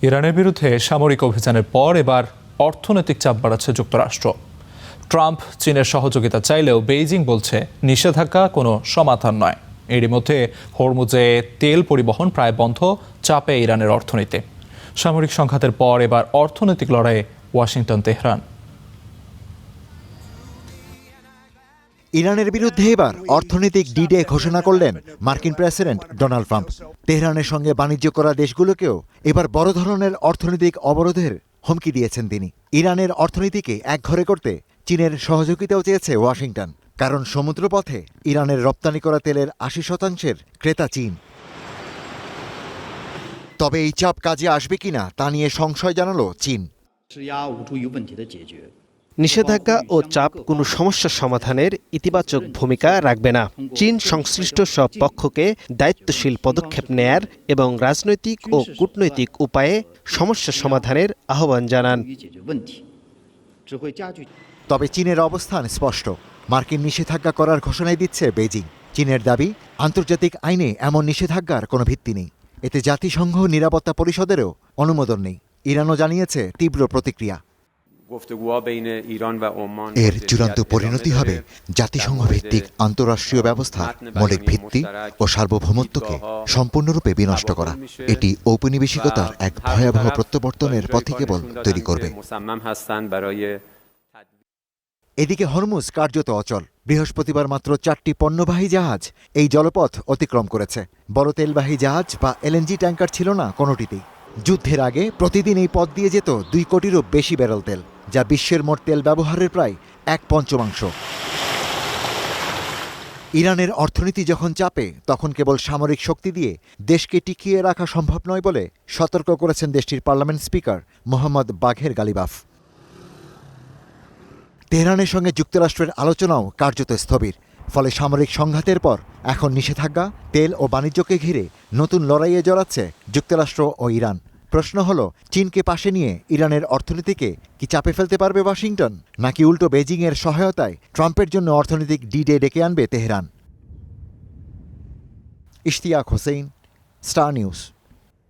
ইরানের বিরুদ্ধে সামরিক অভিযানের পর এবার অর্থনৈতিক চাপ বাড়াচ্ছে যুক্তরাষ্ট্র। ট্রাম্প চীনের সহযোগিতা চাইলেও বেইজিং বলছে নিষেধাজ্ঞা কোনো সমাধান নয়। এরই মধ্যে হরমুজে তেল পরিবহন প্রায় বন্ধ, চাপে ইরানের অর্থনীতি। সামরিক সংঘাতের পর এবার অর্থনৈতিক লড়াইয়ে ওয়াশিংটন তেহরান। ইরানের বিরুদ্ধে এবার অর্থনৈতিক ডি-ডে ঘোষণা করলেন মার্কিন প্রেসিডেন্ট ডোনাল্ড ট্রাম্প। তেহরানের সঙ্গে বাণিজ্য করা দেশগুলোকেও এবার বড় ধরনের অর্থনৈতিক অবরোধের হুমকি দিয়েছেন তিনি। ইরানের অর্থনীতিকে একঘরে করতে চীনের সহযোগিতাও চেয়েছে ওয়াশিংটন, কারণ সমুদ্রপথে ইরানের রপ্তানি করা তেলের ৮০% ক্রেতা চীন। তবে এই চাপ কাজে আসবে কিনা তা নিয়ে সংশয় জানালো চীন। নিষেধাজ্ঞা ও চাপ কোনো সমস্যা সমাধানের ইতিবাচক ভূমিকা রাখবে না। চীন সংশ্লিষ্ট সব পক্ষকে দায়িত্বশীল পদক্ষেপ নেয়ার এবং রাজনৈতিক ও কূটনৈতিক উপায়ে সমস্যা সমাধানের আহ্বান জানান। তবে চীনের অবস্থান স্পষ্ট। মার্কিন নিষেধাজ্ঞা করার ঘোষণাই দিচ্ছে বেইজিং। চীনের দাবি, আন্তর্জাতিক আইনে এমন নিষেধাজ্ঞার কোনো ভিত্তি নেই। এতে জাতিসংঘ নিরাপত্তা পরিষদেরও অনুমোদন নেই। ইরানও জানিয়েছে তীব্র প্রতিক্রিয়া। এর চূড়ান্ত পরিণতি হবে জাতিসংঘ ভিত্তিক আন্তঃরাষ্ট্রীয় ব্যবস্থা মৌলিক ভিত্তি ও সার্বভৌমত্বকে সম্পূর্ণরূপে বিনষ্ট করা। এটি ঔপনিবেশিকতার এক ভয়াবহ প্রত্যাবর্তনের পথই কেবল তৈরি করবে। এদিকে হরমুজ কার্যত অচল। বৃহস্পতিবার মাত্র 4টি পণ্যবাহী জাহাজ এই জলপথ অতিক্রম করেছে। বড় তেলবাহী জাহাজ বা এলএনজি ট্যাঙ্কার ছিল না কোনোটিতেই। যুদ্ধের আগে প্রতিদিন এই পথ দিয়ে যেত 2 কোটিরও বেশি ব্যারেল তেল, যা বিশ্বের মোট তেল ব্যবহারের প্রায় 1/5। ইরানের অর্থনীতি যখন চাপে, তখন কেবল সামরিক শক্তি দিয়ে দেশকে টিকিয়ে রাখা সম্ভব নয় বলে সতর্ক করেছেন দেশটির পার্লামেন্ট স্পিকার মোহাম্মদ বাঘের গালিবাফ। তেহরানের সঙ্গে যুক্তরাষ্ট্রের আলোচনাও কার্যত স্থবির। ফলে সামরিক সংঘাতের পর এখন নিষেধাজ্ঞা, তেল ও বাণিজ্যকে ঘিরে নতুন লড়াইয়ে জড়াচ্ছে যুক্তরাষ্ট্র ও ইরান। প্রশ্ন হলো, চীনকে পাশে নিয়ে ইরানের অর্থনীতিকে কি চাপে ফেলতে পারবে ওয়াশিংটন, নাকি উল্টো বেজিংয়ের সহায়তায় ট্রাম্পের জন্য অর্থনৈতিক ডি-ডে ডেকে আনবে Tehran? Ishtiaq Hossain, star news.